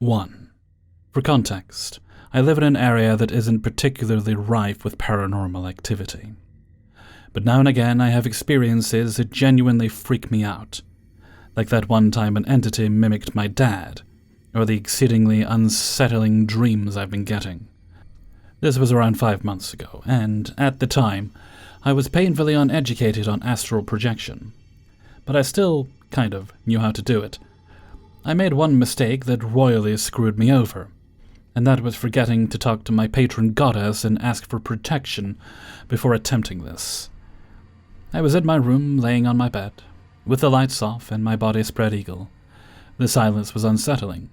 1. For context, I live in an area that isn't particularly rife with paranormal activity. But now and again I have experiences that genuinely freak me out, like that one time an entity mimicked my dad, or the exceedingly unsettling dreams I've been getting. This was around 5 months ago, and at the time, I was painfully uneducated on astral projection. But I still kind of knew how to do it. I made one mistake that royally screwed me over, and that was forgetting to talk to my patron goddess and ask for protection before attempting this. I was in my room, laying on my bed, with the lights off and my body spread eagle. The silence was unsettling.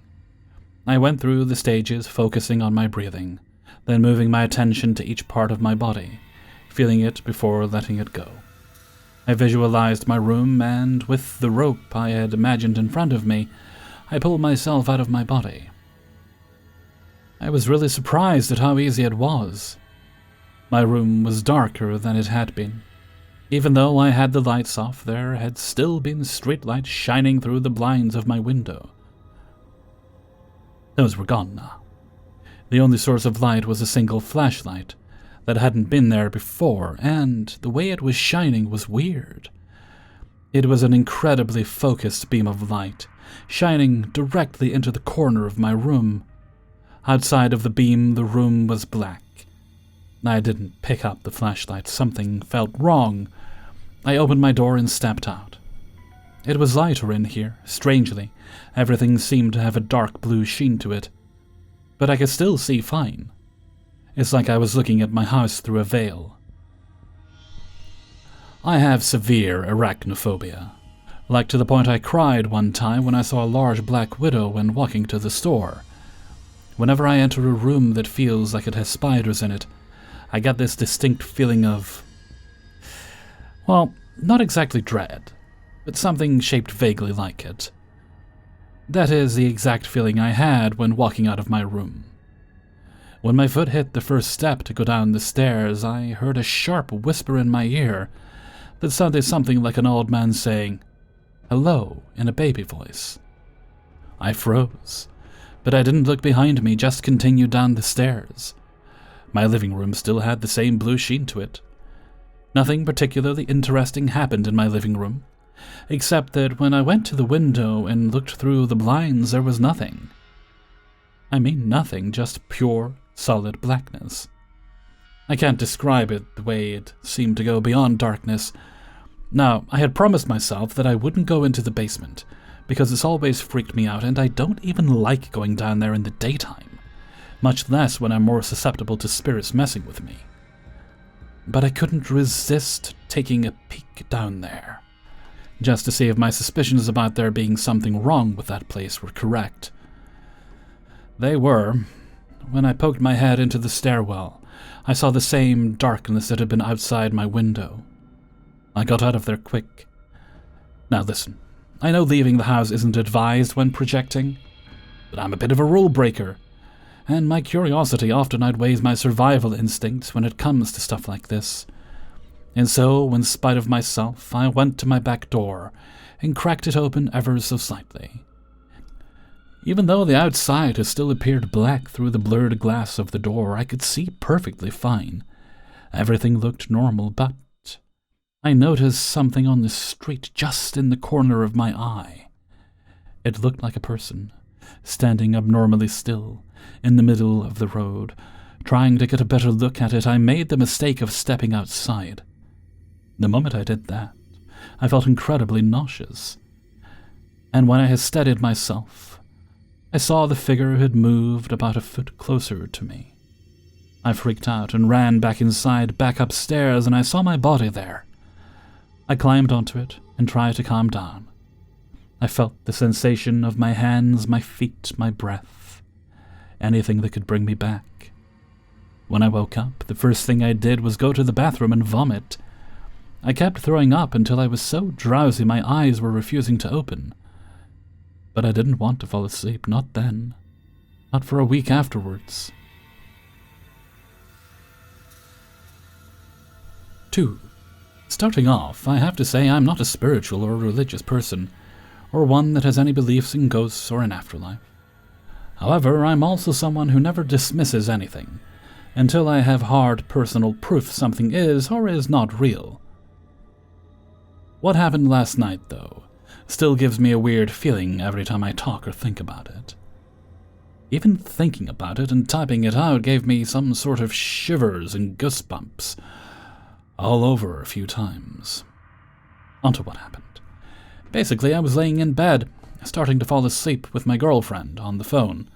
I went through the stages, focusing on my breathing, then moving my attention to each part of my body, feeling it before letting it go. I visualized my room, and with the rope I had imagined in front of me, I pulled myself out of my body. I was really surprised at how easy it was. My room was darker than it had been. Even though I had the lights off, there had still been streetlights shining through the blinds of my window. Those were gone now. The only source of light was a single flashlight that hadn't been there before, and the way it was shining was weird. It was an incredibly focused beam of light, shining directly into the corner of my room. Outside of the beam, the room was black. I didn't pick up the flashlight. Something felt wrong. I opened my door and stepped out. It was lighter in here, strangely. Everything seemed to have a dark blue sheen to it. But I could still see fine. It's like I was looking at my house through a veil. I have severe arachnophobia. Like to the point I cried one time when I saw a large black widow when walking to the store. Whenever I enter a room that feels like it has spiders in it, I get this distinct feeling of, well, not exactly dread, but something shaped vaguely like it. That is the exact feeling I had when walking out of my room. When my foot hit the first step to go down the stairs, I heard a sharp whisper in my ear that sounded something like an old man saying, "Hello," in a baby voice. I froze, but I didn't look behind me, just continued down the stairs. My living room still had the same blue sheen to it. Nothing particularly interesting happened in my living room, except that when I went to the window and looked through the blinds, there was nothing. I mean nothing, just pure, solid blackness. I can't describe it the way it seemed to go beyond darkness. Now, I had promised myself that I wouldn't go into the basement, because it's always freaked me out, and I don't even like going down there in the daytime, much less when I'm more susceptible to spirits messing with me. But I couldn't resist taking a peek down there, just to see if my suspicions about there being something wrong with that place were correct. They were. When I poked my head into the stairwell, I saw the same darkness that had been outside my window. I got out of there quick. Now listen, I know leaving the house isn't advised when projecting, but I'm a bit of a rule breaker, and my curiosity often outweighs my survival instincts when it comes to stuff like this. And so, in spite of myself, I went to my back door and cracked it open ever so slightly. Even though the outside had still appeared black through the blurred glass of the door, I could see perfectly fine. Everything looked normal, but I noticed something on the street just in the corner of my eye. It looked like a person, standing abnormally still, in the middle of the road. Trying to get a better look at it, I made the mistake of stepping outside. The moment I did that, I felt incredibly nauseous. And when I had steadied myself, I saw the figure had moved about a foot closer to me. I freaked out and ran back inside, back upstairs, and I saw my body there. I climbed onto it and tried to calm down. I felt the sensation of my hands, my feet, my breath, anything that could bring me back. When I woke up, the first thing I did was go to the bathroom and vomit. I kept throwing up until I was so drowsy my eyes were refusing to open. But I didn't want to fall asleep, not then. Not for a week afterwards. 2. Starting off, I have to say I'm not a spiritual or religious person, or one that has any beliefs in ghosts or an afterlife. However, I'm also someone who never dismisses anything, until I have hard personal proof something is or is not real. What happened last night, though, still gives me a weird feeling every time I talk or think about it. Even thinking about it and typing it out gave me some sort of shivers and goosebumps all over a few times. Onto what happened. Basically, I was laying in bed, starting to fall asleep with my girlfriend on the phone.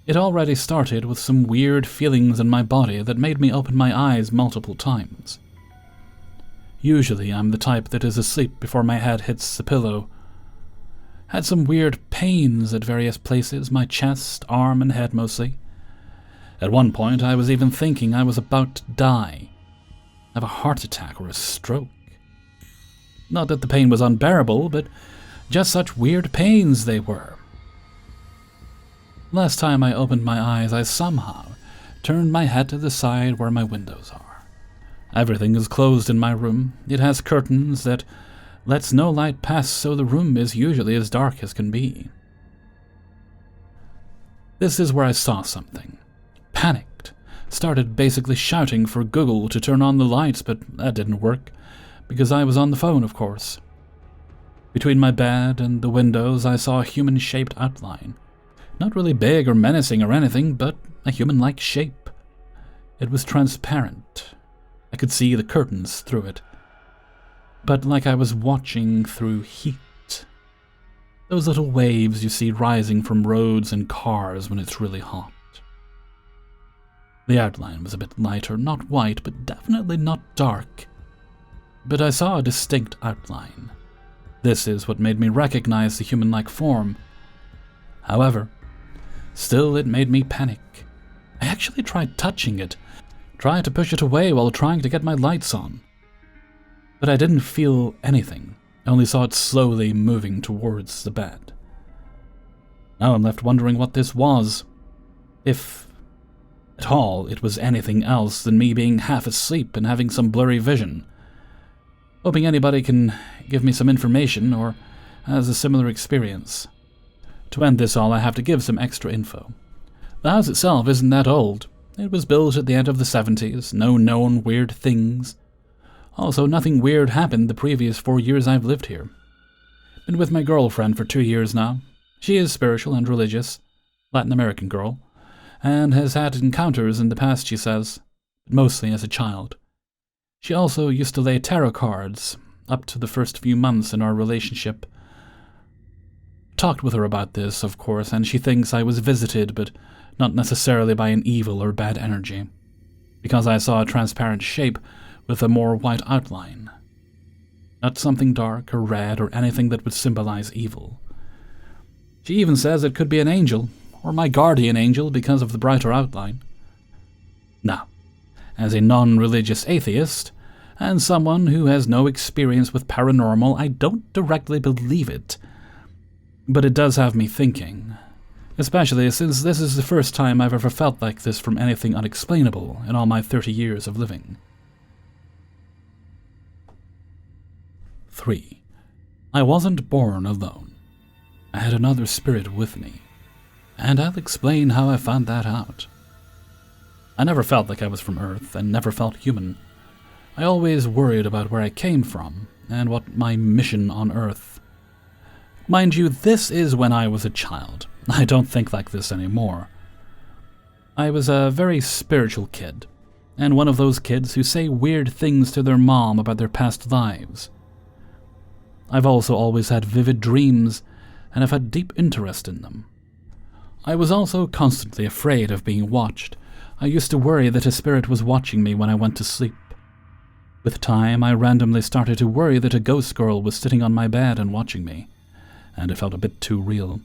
It already started with some weird feelings in my body that made me open my eyes multiple times. Usually, I'm the type that is asleep before my head hits the pillow. Had some weird pains at various places, my chest, arm, and head mostly. At one point, I was even thinking I was about to die, have a heart attack or a stroke. Not that the pain was unbearable, but just such weird pains they were. Last time I opened my eyes, I somehow turned my head to the side where my windows are. Everything is closed in my room. It has curtains that lets no light pass, so the room is usually as dark as can be. This is where I saw something. Panicked. Started basically shouting for Google to turn on the lights, but that didn't work, because I was on the phone, of course. Between my bed and the windows, I saw a human-shaped outline. Not really big or menacing or anything, but a human-like shape. It was transparent. I could see the curtains through it. But like I was watching through heat. Those little waves you see rising from roads and cars when it's really hot. The outline was a bit lighter, not white, but definitely not dark. But I saw a distinct outline. This is what made me recognize the human-like form. However, still it made me panic. I actually tried touching it, tried to push it away while trying to get my lights on. But I didn't feel anything, I only saw it slowly moving towards the bed. Now I'm left wondering what this was. If at all it was anything else than me being half asleep and having some blurry vision. Hoping anybody can give me some information or has a similar experience. To end this all, I have to give some extra info. The house itself isn't that old. It was built at the end of the 70s, no known weird things. Also, nothing weird happened the previous 4 years I've lived here. Been with my girlfriend for 2 years now. She is spiritual and religious, Latin American girl, and has had encounters in the past, she says, but mostly as a child. She also used to lay tarot cards, up to the first few months in our relationship. Talked with her about this, of course, and she thinks I was visited, but not necessarily by an evil or bad energy, because I saw a transparent shape with a more white outline. Not something dark or red or anything that would symbolize evil. She even says it could be an angel, or my guardian angel because of the brighter outline. Now, as a non-religious atheist, and someone who has no experience with paranormal, I don't directly believe it. But it does have me thinking, especially since this is the first time I've ever felt like this from anything unexplainable in all my 30 years of living. 3. I wasn't born alone. I had another spirit with me, and I'll explain how I found that out. I never felt like I was from Earth, and never felt human. I always worried about where I came from, and what my mission on Earth. Mind you, this is when I was a child. I don't think like this anymore. I was a very spiritual kid, and one of those kids who say weird things to their mom about their past lives. I've also always had vivid dreams, and have had deep interest in them. I was also constantly afraid of being watched. I used to worry that a spirit was watching me when I went to sleep. With time, I randomly started to worry that a ghost girl was sitting on my bed and watching me, and it felt a bit too real.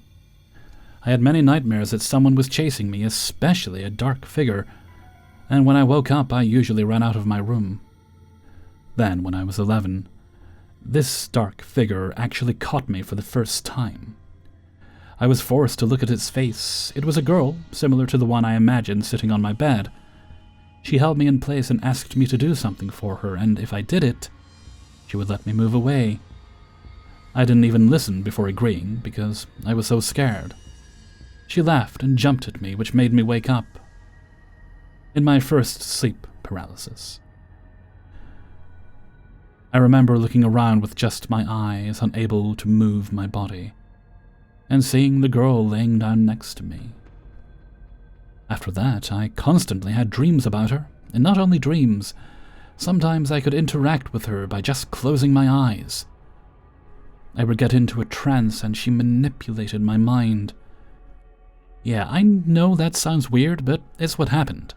I had many nightmares that someone was chasing me, especially a dark figure, and when I woke up, I usually ran out of my room. Then, when I was 11, this dark figure actually caught me for the first time. I was forced to look at its face. It was a girl, similar to the one I imagined sitting on my bed. She held me in place and asked me to do something for her, and if I did it, she would let me move away. I didn't even listen before agreeing, because I was so scared. She laughed and jumped at me, which made me wake up. In my first sleep paralysis, I remember looking around with just my eyes, unable to move my body, and seeing the girl laying down next to me. After that, I constantly had dreams about her, and not only dreams, sometimes I could interact with her by just closing my eyes. I would get into a trance and she manipulated my mind. Yeah, I know that sounds weird, but it's what happened.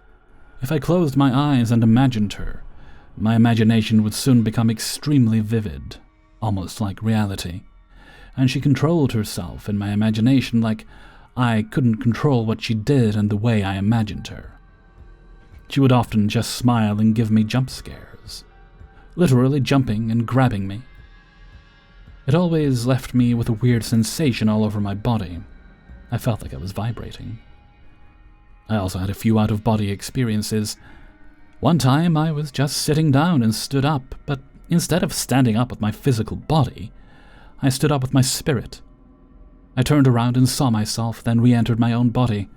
If I closed my eyes and imagined her, my imagination would soon become extremely vivid, almost like reality, and she controlled herself in my imagination like I couldn't control what she did and the way I imagined her. She would often just smile and give me jump scares, literally jumping and grabbing me. It always left me with a weird sensation all over my body. I felt like I was vibrating. I also had a few out-of-body experiences. One time I was just sitting down and stood up, but instead of standing up with my physical body, I stood up with my spirit. I turned around and saw myself, then re-entered my own body.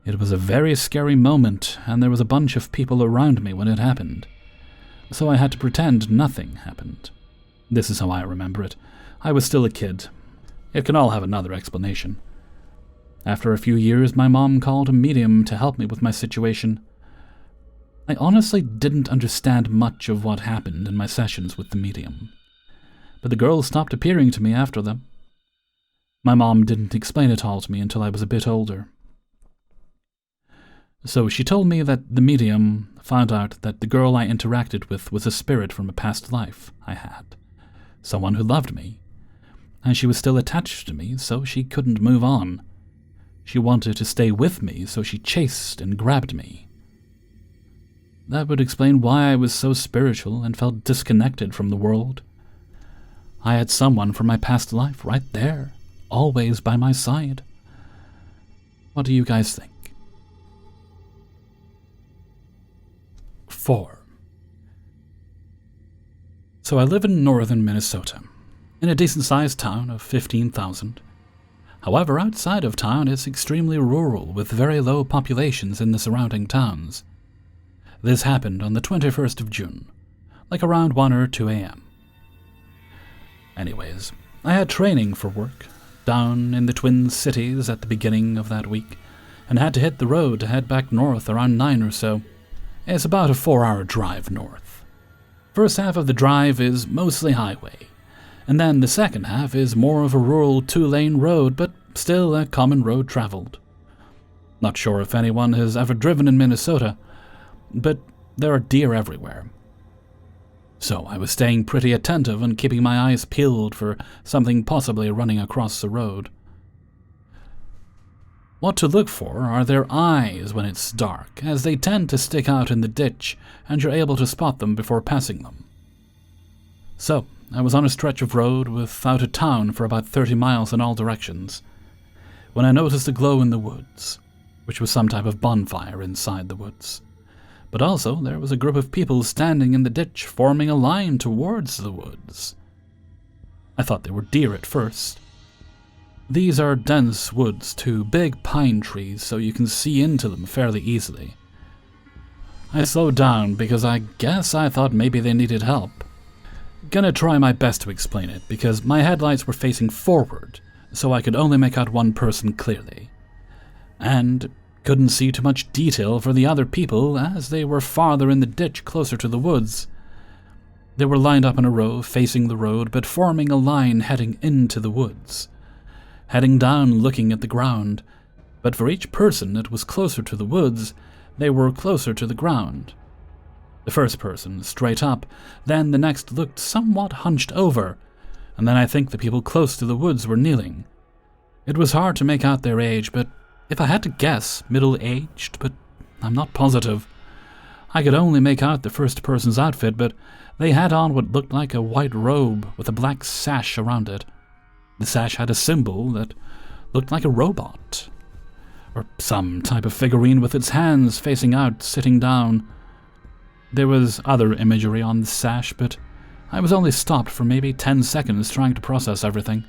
It was a very scary moment, and there was a bunch of people around me when it happened, so I had to pretend nothing happened. This is how I remember it. I was still a kid. It can all have another explanation. After a few years, my mom called a medium to help me with my situation. I honestly didn't understand much of what happened in my sessions with the medium, but the girl stopped appearing to me after them. My mom didn't explain it all to me until I was a bit older. So she told me that the medium found out that the girl I interacted with was a spirit from a past life I had, someone who loved me, and she was still attached to me, so she couldn't move on. She wanted to stay with me, so she chased and grabbed me. That would explain why I was so spiritual and felt disconnected from the world. I had someone from my past life right there, always by my side. What do you guys think? 4. So I live in northern Minnesota, in a decent-sized town of 15,000. However, outside of town it's extremely rural, with very low populations in the surrounding towns. This happened on the 21st of June, like around 1 or 2 a.m. Anyways, I had training for work down in the Twin Cities at the beginning of that week, and had to hit the road to head back north around 9 or so. It's about a 4-hour drive north. First half of the drive is mostly highway, and then the second half is more of a rural 2-lane road, but still a common road traveled. Not sure if anyone has ever driven in Minnesota, but there are deer everywhere. So I was staying pretty attentive and keeping my eyes peeled for something possibly running across the road. What to look for are their eyes when it's dark, as they tend to stick out in the ditch and you're able to spot them before passing them. So I was on a stretch of road without a town for about 30 miles in all directions, when I noticed a glow in the woods, which was some type of bonfire inside the woods. But also there was a group of people standing in the ditch forming a line towards the woods. I thought they were deer at first. These are dense woods too, big pine trees, so you can see into them fairly easily. I slowed down because I guess I thought maybe they needed help. Gonna try my best to explain it, because my headlights were facing forward, so I could only make out one person clearly. And couldn't see too much detail for the other people, as they were farther in the ditch closer to the woods. They were lined up in a row, facing the road, but forming a line heading into the woods. Heading down, looking at the ground, but for each person that was closer to the woods, they were closer to the ground. The first person straight up, then the next looked somewhat hunched over, and then I think the people close to the woods were kneeling. It was hard to make out their age, but if I had to guess, middle-aged, but I'm not positive. I could only make out the first person's outfit, but they had on what looked like a white robe with a black sash around it. The sash had a symbol that looked like a robot, or some type of figurine with its hands facing out, sitting down. There was other imagery on the sash, but I was only stopped for maybe 10 seconds trying to process everything.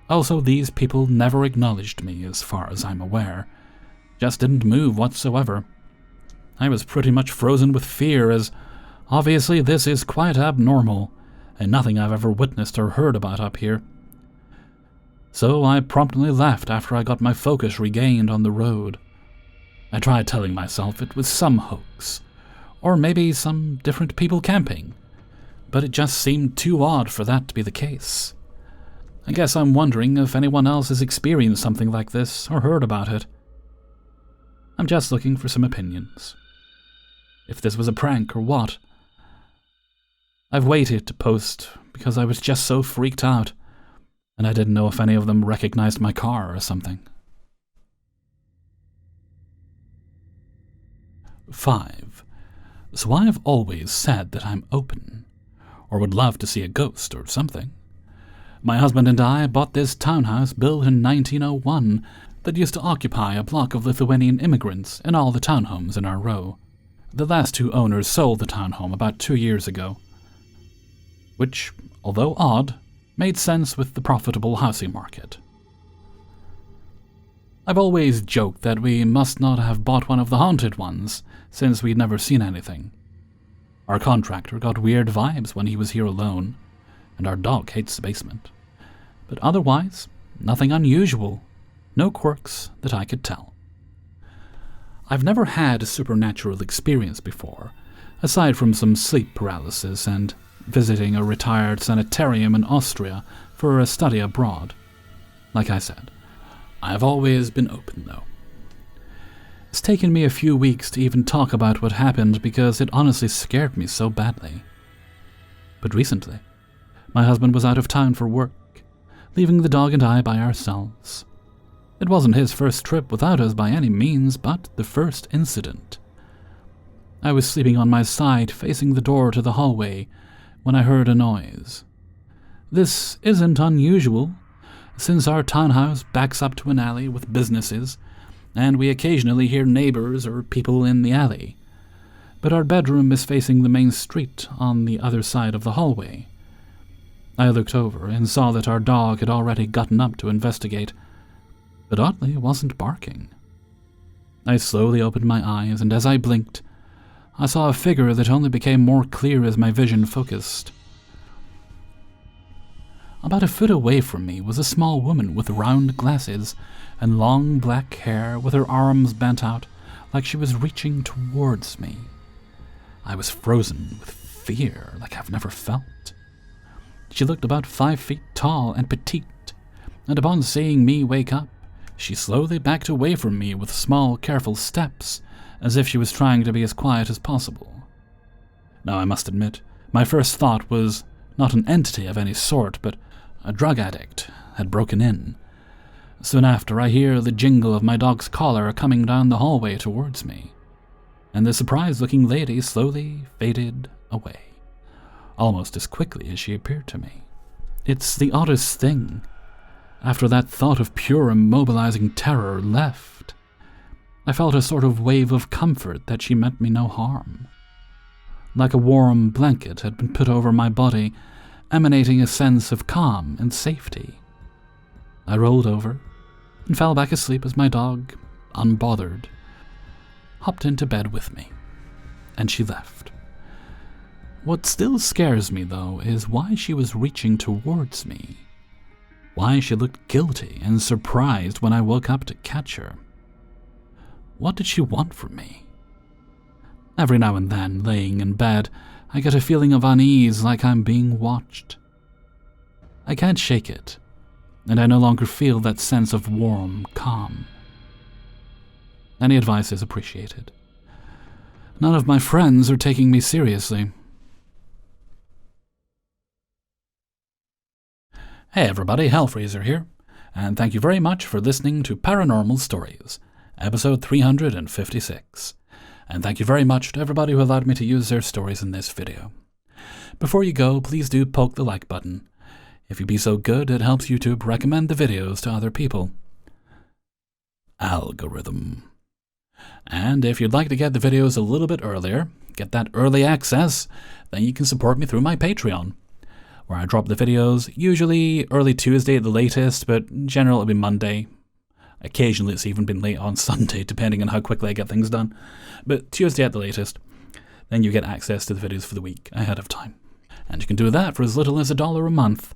Also, these people never acknowledged me as far as I'm aware. Just didn't move whatsoever. I was pretty much frozen with fear, as obviously this is quite abnormal, and nothing I've ever witnessed or heard about up here. So I promptly left after I got my focus regained on the road. I tried telling myself it was some hoax, or maybe some different people camping, but it just seemed too odd for that to be the case. I guess I'm wondering if anyone else has experienced something like this or heard about it. I'm just looking for some opinions. If this was a prank or what. I've waited to post because I was just so freaked out, and I didn't know if any of them recognized my car or something. 5. So I've always said that I'm open, or would love to see a ghost or something. My husband and I bought this townhouse built in 1901 that used to occupy a block of Lithuanian immigrants in all the townhomes in our row. The last 2 owners sold the townhome about 2 years ago, which, although odd, made sense with the profitable housing market. I've always joked that we must not have bought one of the haunted ones, since we'd never seen anything. Our contractor got weird vibes when he was here alone, and our dog hates the basement. But otherwise, nothing unusual, no quirks that I could tell. I've never had a supernatural experience before, aside from some sleep paralysis and visiting a retired sanitarium in Austria for a study abroad. Like I said, I've always been open, though. It's taken me a few weeks to even talk about what happened because it honestly scared me so badly. But recently, my husband was out of town for work, leaving the dog and I by ourselves. It wasn't his first trip without us by any means, but the first incident. I was sleeping on my side facing the door to the hallway when I heard a noise. This isn't unusual, since our townhouse backs up to an alley with businesses, and we occasionally hear neighbors or people in the alley. But our bedroom is facing the main street on the other side of the hallway. I looked over and saw that our dog had already gotten up to investigate, but oddly wasn't barking. I slowly opened my eyes, and as I blinked, I saw a figure that only became more clear as my vision focused. About a foot away from me was a small woman with round glasses and long black hair, with her arms bent out like she was reaching towards me. I was frozen with fear like I've never felt. She looked about 5 feet tall and petite, and upon seeing me wake up, she slowly backed away from me with small, careful steps, as if she was trying to be as quiet as possible. Now, I must admit, my first thought was not an entity of any sort, but a drug addict had broken in. Soon after, I hear the jingle of my dog's collar coming down the hallway towards me, and the surprised-looking lady slowly faded away, almost as quickly as she appeared to me. It's the oddest thing. After that thought of pure immobilizing terror left, I felt a sort of wave of comfort that she meant me no harm. Like a warm blanket had been put over my body, emanating a sense of calm and safety. I rolled over and fell back asleep as my dog, unbothered, hopped into bed with me, and she left. What still scares me, though, is why she was reaching towards me. Why she looked guilty and surprised when I woke up to catch her. What did she want from me? Every now and then, laying in bed, I get a feeling of unease, like I'm being watched. I can't shake it, and I no longer feel that sense of warm calm. Any advice is appreciated. None of my friends are taking me seriously. Hey everybody, Hellfreezer here, and thank you very much for listening to Paranormal Stories, episode 356. And thank you very much to everybody who allowed me to use their stories in this video. Before you go, please do poke the like button. If you be so good, it helps YouTube recommend the videos to other people. Algorithm. And if you'd like to get the videos a little bit earlier, get that early access, then you can support me through my Patreon. where I drop the videos, usually early Tuesday at the latest, but in general it'll be Monday. Occasionally it's even been late on Sunday, depending on how quickly I get things done. But Tuesday at the latest, then you get access to the videos for the week ahead of time. And you can do that for as little as $1 a month.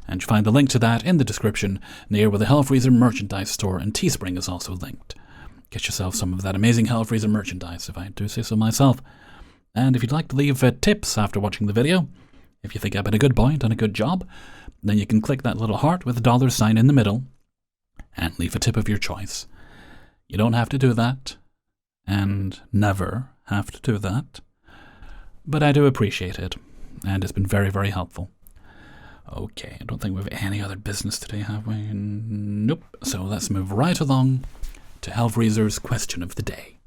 And you find the link to that in the description, near where the Hellfreezer merchandise store and Teespring is also linked. Get yourself some of that amazing Hellfreezer merchandise, if I do say so myself. And if you'd like to leave tips after watching the video, if you think I've been a good boy, done a good job, then you can click that little heart with a $sign in the middle and leave a tip of your choice. You don't have to do that, and never have to do that, but I do appreciate it, and it's been very, very helpful. Okay, I don't think we have any other business today, have we? Nope. So let's move right along to Hellfreezer's question of the day.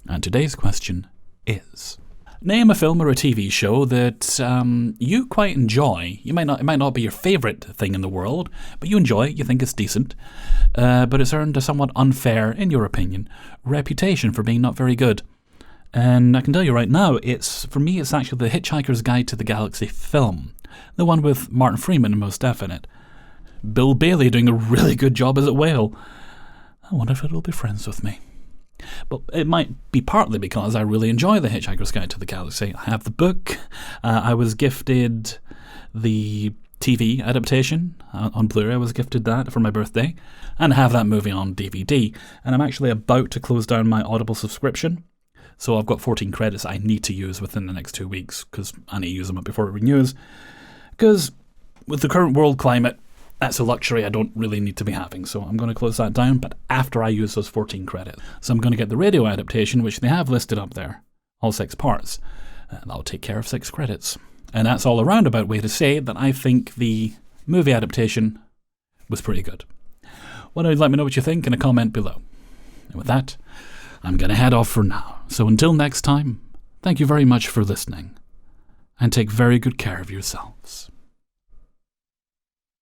And today's question is: name a film or a TV show that you quite enjoy. It might not be your favourite thing in the world, but you enjoy it, you think it's decent, but it's earned a somewhat unfair, in your opinion, reputation for being not very good. And I can tell you right now, for me it's actually The Hitchhiker's Guide to the Galaxy film. The one with Martin Freeman most definite. Bill Bailey doing a really good job as a whale. I wonder if it'll be friends with me. But it might be partly because I really enjoy The Hitchhiker's Guide to the Galaxy. I have the book. I was gifted the TV adaptation on Blu-ray. I was gifted that for my birthday. And I have that movie on DVD. And I'm actually about to close down my Audible subscription. So I've got 14 credits I need to use within the next 2 weeks, because I need to use them up before it renews. Because with the current world climate, that's a luxury I don't really need to be having. So I'm going to close that down, but after I use those 14 credits. So I'm going to get the radio adaptation, which they have listed up there, all 6 parts. And that'll take care of 6 credits. And that's all a roundabout way to say that I think the movie adaptation was pretty good. Why don't you let me know what you think in a comment below. And with that, I'm going to head off for now. So until next time, thank you very much for listening, and take very good care of yourselves.